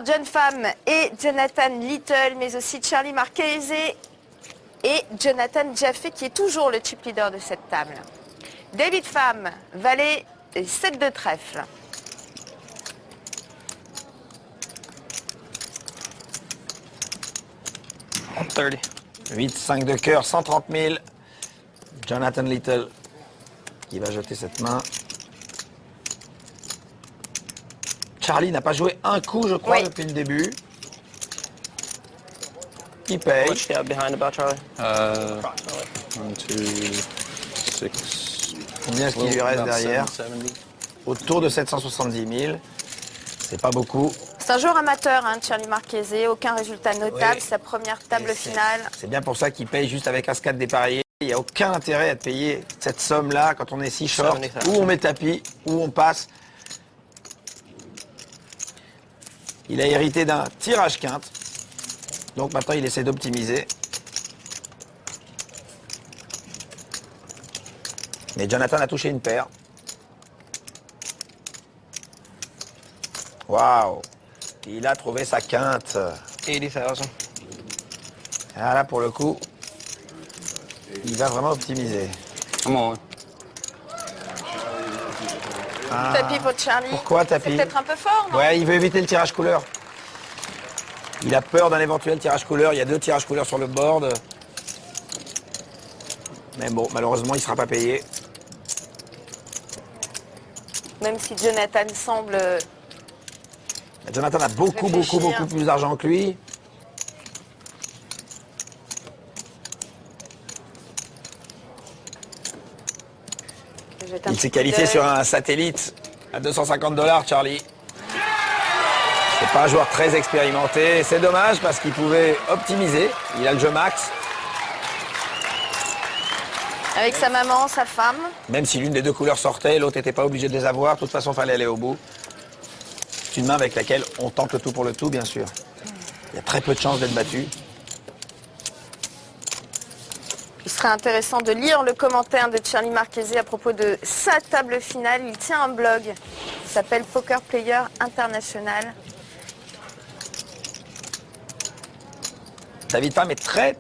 John Pham et Jonathan Little, mais aussi Charlie Marchese et Jonathan Jaffe, qui est toujours le chip leader de cette table. David Pham, valet 7 de trèfle. On 30. 8, 5 de cœur, 130 000. Jonathan Little qui va jeter cette main. Charlie n'a pas joué un coup, je crois, Oui. depuis le début. Il paye. What you got behind about Charlie? 1, 2, 6. Combien est-ce qu'il lui reste derrière? 770. Autour de 770 000. C'est pas beaucoup. C'est un joueur amateur, hein, Charlie Marchese, aucun résultat notable, Oui. sa première table Et c'est- finale. C'est bien pour ça qu'il paye juste avec As-4 dépareillé. Il n'y a aucun intérêt à te payer cette somme-là quand on est si short, 70,000. où on met tapis, où on passe. Il a hérité d'un tirage quinte. Donc maintenant, il essaie d'optimiser. Mais Jonathan a touché une paire. Waouh! Il a trouvé sa quinte. 80,000. Ah, là, pour le coup, il va vraiment optimiser. Come on. Ah. Tapis pour Charlie. Pourquoi tapis? C'est peut-être un peu fort, non? Ouais, il veut éviter le tirage couleur. Il a peur d'un éventuel tirage couleur. Il y a 2 tirages couleur sur le board. Mais bon, malheureusement, il ne sera pas payé. Même si Jonathan semble... Jonathan a beaucoup Réfléchir. plus d'argent que lui. jeter un Il petit s'est coup qualifié d'œil. sur un satellite à 250 $, Charlie. C'est pas un joueur très expérimenté. C'est dommage parce qu'il pouvait optimiser. Il a le jeu max. Avec sa maman, sa femme. Même si l'une des 2 couleurs sortait, l'autre n'était pas obligé de les avoir. De toute façon, il fallait aller au bout. C'est une main avec laquelle on tente le tout pour le tout, bien sûr. Il y a très peu de chances d'être battu. Il serait intéressant de lire le commentaire de Charlie Marchese à propos de sa table finale. Il tient un blog qui s'appelle Poker Player International. David Pham est très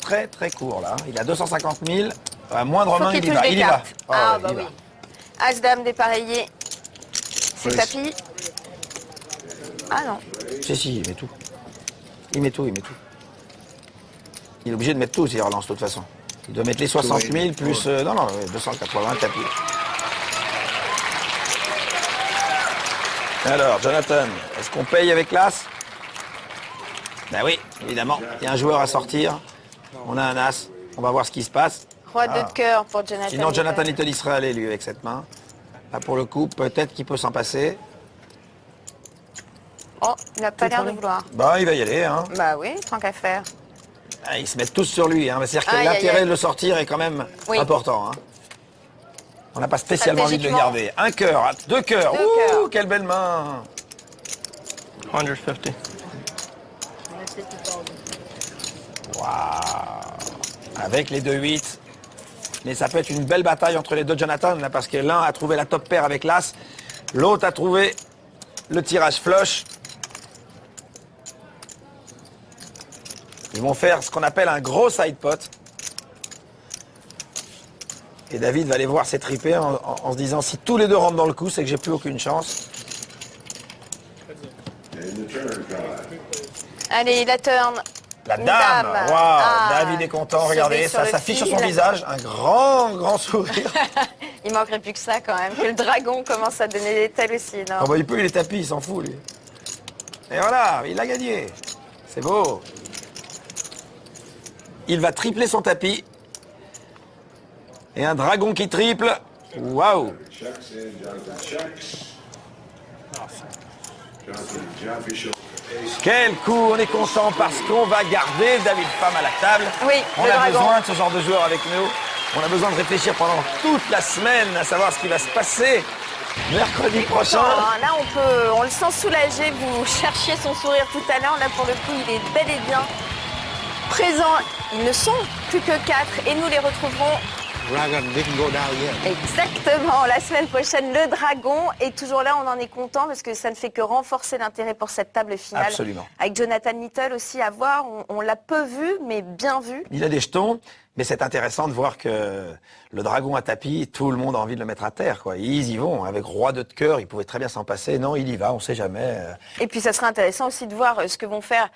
court, là. Il a 250 000. À moindre Faut main, qu'il il y touche va. des Il y va. cartes. Ah, ouais, Bah il y oui. va. As-dame dépareillé. C'est Oui. tapis. Ah non. Si, il met tout. Il met tout. Il est obligé de mettre tout s'il relance, de toute façon. Il doit mettre les 60 000 plus... non, 280 tapis. Alors, Jonathan, est-ce qu'on paye avec l'As? Ben oui, évidemment. Il y a un joueur à sortir. On a un As. On va voir ce qui se passe. Roi de cœur pour Jonathan. Sinon, Jonathan Little. Little, il serait allé, lui, avec cette main. Là, pour le coup, peut-être qu'il peut s'en passer. Oh, il n'a pas l'air de vouloir. Bah, il va y aller, hein. Bah oui, tant qu'à faire. Ah, ils se mettent tous sur lui, hein. C'est-à-dire que Aïe, aïe, l'intérêt aïe. de le sortir est quand même Oui. important, hein. On n'a pas spécialement envie de le Stratégiquement. garder. Un cœur, 2 cœurs. 2 Ouh, cœurs. quelle belle main. 150. Waouh. Avec les 2-8. Mais ça peut être une belle bataille entre les deux Jonathan, là, parce que l'un a trouvé la top paire avec l'As, l'autre a trouvé le tirage flush. Ils vont faire ce qu'on appelle un gros side pot. Et David va aller voir ses tripés en se disant si tous les 2 rentrent dans le coup, c'est que j'ai plus aucune chance. Allez, la turn. La Une dame, waouh, Ah, David est content, sauvé regardez, sur ça le s'affiche sur fil. son visage, un grand sourire. Il manquerait plus que ça quand même, que le dragon commence à donner des tels aussi, non? Ah bah il peut, il est tapis, il s'en fout lui. Et voilà, il a gagné. C'est beau. Il va tripler son tapis. Et un dragon qui triple. Waouh. Quel coup, on est content parce qu'on va garder David Pham à la table. Oui, On le a dragon. besoin de ce genre de joueur avec nous. On a besoin de réfléchir pendant toute la semaine à savoir ce qui va se passer mercredi prochain. Là, on le sent soulagé. Vous cherchiez son sourire tout à l'heure. Là, pour le coup, il est bel et bien présent. Ils ne sont plus que 4 et nous les retrouverons Dragon didn't go down yet. Exactement, la semaine prochaine, le dragon est toujours là, on en est content parce que ça ne fait que renforcer l'intérêt pour cette table finale. Absolument. Avec Jonathan Little aussi à voir, on l'a peu vu, mais bien vu. Il a des jetons, mais c'est intéressant de voir que le dragon à tapis, tout le monde a envie de le mettre à terre, quoi. Ils y vont, avec roi de cœur, il pouvait très bien s'en passer. Non, il y va, on sait jamais. Et puis ça sera intéressant aussi de voir ce que vont faire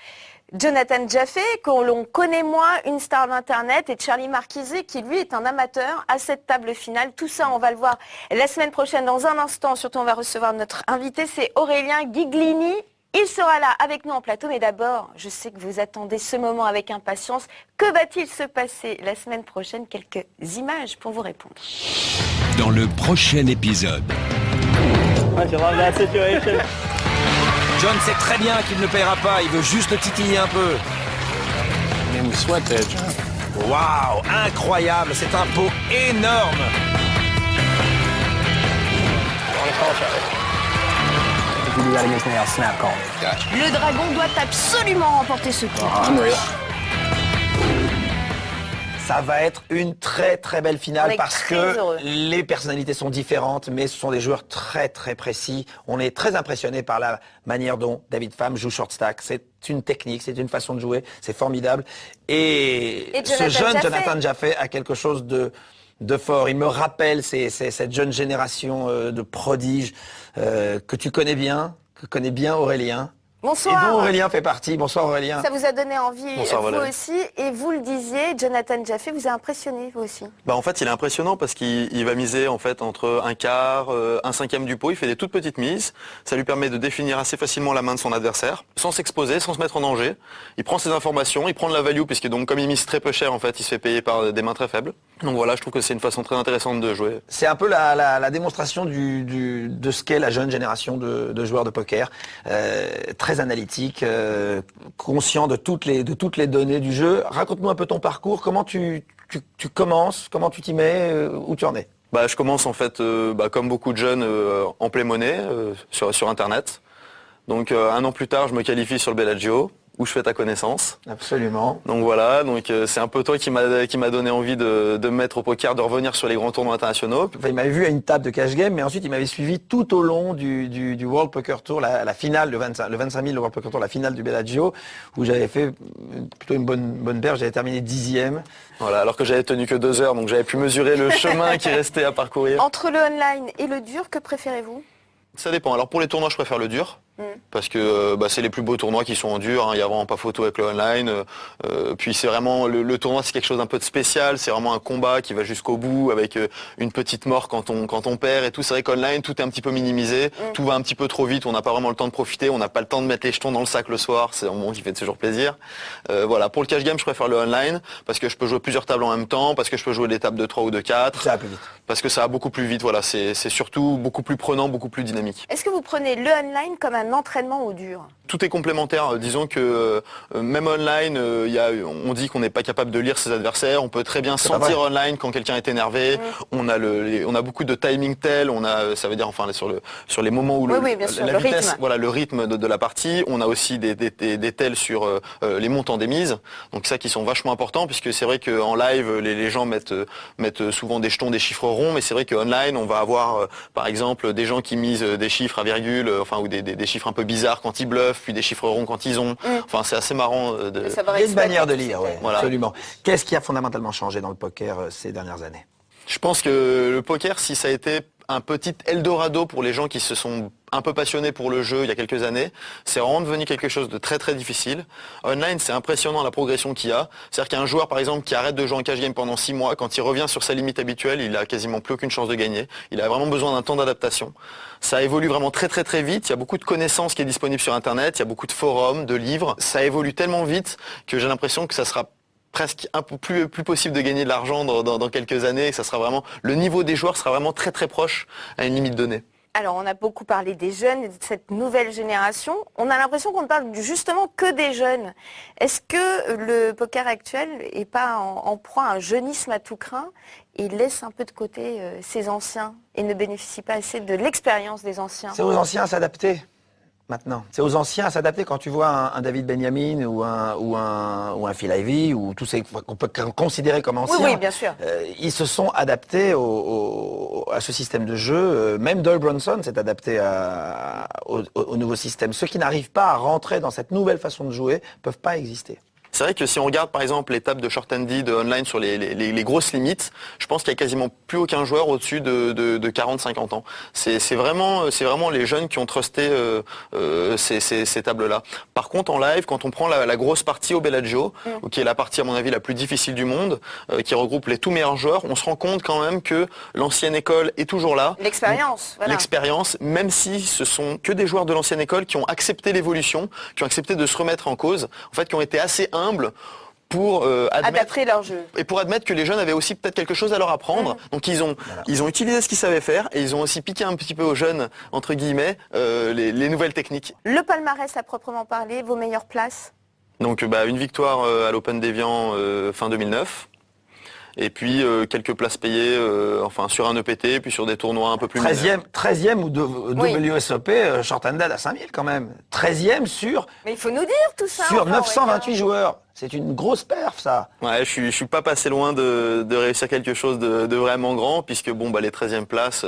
Jonathan Jaffe, qu'on l'on connaît moins, une star d'Internet, et Charlie Marchese, qui lui est un amateur à cette table finale. Tout ça, on va le voir la semaine prochaine. Dans un instant, surtout, on va recevoir notre invité, c'est Aurélien Giglini. Il sera là avec nous en plateau, mais d'abord, je sais que vous attendez ce moment avec impatience. Que va-t-il se passer la semaine prochaine? Quelques images pour vous répondre. Dans le prochain épisode. John sait très bien qu'il ne paiera pas, il veut juste le titiller un peu. Made me sweat there, John. Waouh, incroyable, c'est un pot énorme. Le dragon doit absolument remporter ce tour. Ça va être une très très belle On finale est parce très que heureux. les personnalités sont différentes, mais ce sont des joueurs très très précis. On est très impressionné par la manière dont David Pham joue short stack. C'est une technique, c'est une façon de jouer, c'est formidable. Et ce Jonathan jeune Jaffe. Jonathan Jaffe a quelque chose de fort. Il me rappelle cette jeune génération de prodiges que tu connais bien, que connaît bien Aurélien. Et dont Bonsoir. Aurélien fait partie. Bonsoir Aurélien. Ça vous a donné envie, Bonsoir, vous Valérie. aussi, et vous le disiez, Jonathan Jaffe vous a impressionné, vous aussi. Bah en fait, il est impressionnant parce qu'il va miser en fait entre un quart, un cinquième du pot. Il fait des toutes petites mises. Ça lui permet de définir assez facilement la main de son adversaire, sans s'exposer, sans se mettre en danger. Il prend ses informations, il prend de la value puisque donc comme il mise très peu cher, en fait, il se fait payer par des mains très faibles. Donc voilà, je trouve que c'est une façon très intéressante de jouer. C'est un peu la démonstration de ce qu'est la jeune génération de joueurs de poker, très analytique, conscient de toutes les données du jeu. Raconte-nous un peu ton parcours, comment tu commences, comment tu t'y mets, où tu en es. Bah, je commence en fait, comme beaucoup de jeunes, en play money sur Internet. Donc un an plus tard, je me qualifie sur le Bellagio, où je fais ta connaissance. Absolument. Donc voilà, donc c'est un peu toi qui m'a donné envie de me mettre au poker, de revenir sur les grands tournois internationaux. Enfin, il m'avait vu à une table de cash game, mais ensuite il m'avait suivi tout au long du World Poker Tour, la finale, le 25 000, le World Poker Tour, la finale du Bellagio, où j'avais fait plutôt une bonne berge, j'avais terminé 10e. Voilà, alors que j'avais tenu que 2 heures, donc j'avais pu mesurer le chemin qui restait à parcourir. Entre le online et le dur, que préférez-vous? Ça dépend. Alors pour les tournois, je préfère le dur. Parce que c'est les plus beaux tournois qui sont en dur, hein. Il n'y a vraiment pas photo avec le online. Puis c'est vraiment le tournoi, c'est quelque chose d'un peu de spécial. C'est vraiment un combat qui va jusqu'au bout avec une petite mort quand on perd et tout. C'est vrai qu'online tout est un petit peu minimisé, tout va un petit peu trop vite. On n'a pas vraiment le temps de profiter, on n'a pas le temps de mettre les jetons dans le sac le soir. C'est un moment qui fait toujours plaisir. Voilà, pour le cash game, je préfère le online parce que je peux jouer plusieurs tables en même temps, parce que je peux jouer des tables de 3 ou de 4. Ça va plus vite. Parce que ça va beaucoup plus vite. Voilà, c'est surtout beaucoup plus prenant, beaucoup plus dynamique. Est-ce que vous prenez le online comme un entraînement au dur? Tout est complémentaire. Disons que même online, on dit qu'on n'est pas capable de lire ses adversaires. On peut très bien sentir online quand quelqu'un est énervé. On a beaucoup de timing tel. Ça veut dire enfin sur les moments où bien sûr, la le vitesse, rythme. voilà le rythme de la partie. On a aussi des tels sur les montants des mises. Donc ça qui sont vachement importants puisque c'est vrai qu'en live les gens mettent souvent des jetons, des chiffres ronds, mais c'est vrai qu'online on va avoir par exemple des gens qui misent des chiffres à virgule, ou des chiffres un peu bizarres quand ils bluffent, puis des chiffres ronds quand ils ont. Enfin, c'est assez marrant. Ça va Il y a une rester manière de avec lire, le ouais, système. Voilà. absolument. Qu'est-ce qui a fondamentalement changé dans le poker ces dernières années? Je pense que le poker, si ça a été un petit Eldorado pour les gens qui se sont un peu passionnés pour le jeu il y a quelques années, c'est vraiment devenu quelque chose de très très difficile. Online, c'est impressionnant la progression qu'il y a. C'est-à-dire qu'il y a un joueur par exemple qui arrête de jouer en cash game pendant 6 mois, quand il revient sur sa limite habituelle, il a quasiment plus aucune chance de gagner. Il a vraiment besoin d'un temps d'adaptation. Ça évolue vraiment très très très vite. Il y a beaucoup de connaissances qui est disponible sur Internet, il y a beaucoup de forums, de livres. Ça évolue tellement vite que j'ai l'impression que ça sera presque un peu plus possible de gagner de l'argent dans quelques années. Et ça sera vraiment, le niveau des joueurs sera vraiment très très proche à une limite donnée. Alors, on a beaucoup parlé des jeunes et de cette nouvelle génération. On a l'impression qu'on ne parle justement que des jeunes. Est-ce que le poker actuel n'est pas en proie à un jeunisme à tout crin et laisse un peu de côté ces anciens et ne bénéficie pas assez de l'expérience des anciens? C'est aux anciens à s'adapter. maintenant. C'est aux anciens à s'adapter. Quand tu vois un David Benjamin ou un Phil Ivey ou tous ces qu'on peut considérer comme anciens, Oui, bien sûr. ils se sont adaptés à ce système de jeu. Même Doyle Bronson s'est adapté au nouveau système. Ceux qui n'arrivent pas à rentrer dans cette nouvelle façon de jouer peuvent pas exister. C'est vrai que si on regarde par exemple les tables de short handy de online sur les grosses limites, je pense qu'il y a quasiment plus aucun joueur au-dessus de 40-50 ans. C'est vraiment les jeunes qui ont trusté ces tables-là. Par contre en live, quand on prend la grosse partie au Bellagio, qui est la partie à mon avis la plus difficile du monde, qui regroupe les tout meilleurs joueurs, on se rend compte quand même que l'ancienne école est toujours là. L'expérience, voilà. L'expérience, même si ce sont que des joueurs de l'ancienne école qui ont accepté l'évolution, qui ont accepté de se remettre en cause, en fait qui ont été assez humbles pour Adapter leur jeu. et pour admettre que les jeunes avaient aussi peut-être quelque chose à leur apprendre. Donc ils ont utilisé ce qu'ils savaient faire et ils ont aussi piqué un petit peu aux jeunes, entre guillemets, les nouvelles techniques. Le palmarès à proprement parler, vos meilleures places? Donc une victoire à l'Open d'Evian fin 2009. Et puis quelques places payées sur un EPT, puis sur des tournois un peu plus 13e ou WSOP Short and Dead à 5000 quand même. 13e sur Mais il faut nous dire tout ça. sur enfin, 928 joueurs. C'est une grosse perf ça. Ouais, je suis pas passé loin de réussir quelque chose de vraiment grand, puisque les 13e places,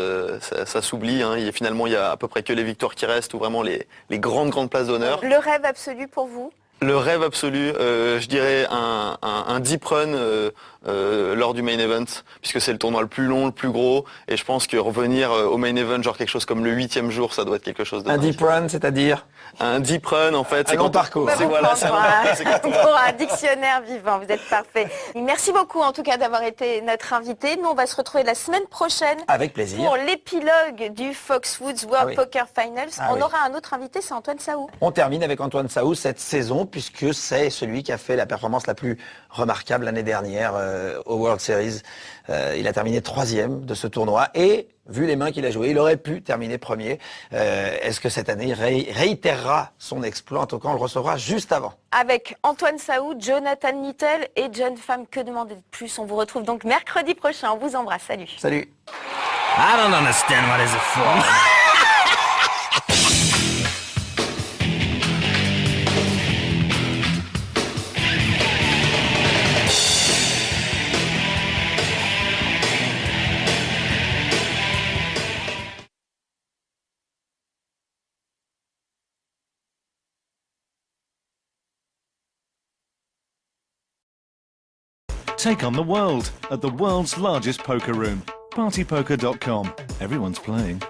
ça s'oublie. Hein. Finalement, il y a à peu près que les victoires qui restent, ou vraiment les grandes places d'honneur. Le rêve absolu pour vous? Le rêve absolu, je dirais un deep run lors du main event, puisque c'est le tournoi le plus long, le plus gros, et je pense que revenir au main event, genre quelque chose comme le 8e jour, ça doit être quelque chose de Un dingue. deep run, c'est-à-dire Un deep run, en fait, un long parcours. C'est voilà, c'est Pour un dictionnaire vivant, vous êtes parfait. Merci beaucoup en tout cas d'avoir été notre invité. Nous, on va se retrouver la semaine prochaine Avec plaisir. pour l'épilogue du Foxwoods World Poker Finals. On aura un autre invité, c'est Antoine Saou. On termine avec Antoine Saou cette saison, puisque c'est celui qui a fait la performance la plus remarquable l'année dernière au World Series. Il a terminé 3e de ce tournoi et, vu les mains qu'il a jouées, il aurait pu terminer 1er. Est-ce que cette année il réitérera son exploit? En tout cas, on le recevra juste avant. Avec Antoine Saou, Jonathan Little et John Pham. Que demander de plus? On vous retrouve donc mercredi prochain. On vous embrasse. Salut. Salut. I don't understand what is it for. Take on the world at the world's largest poker room, partypoker.com. Everyone's playing.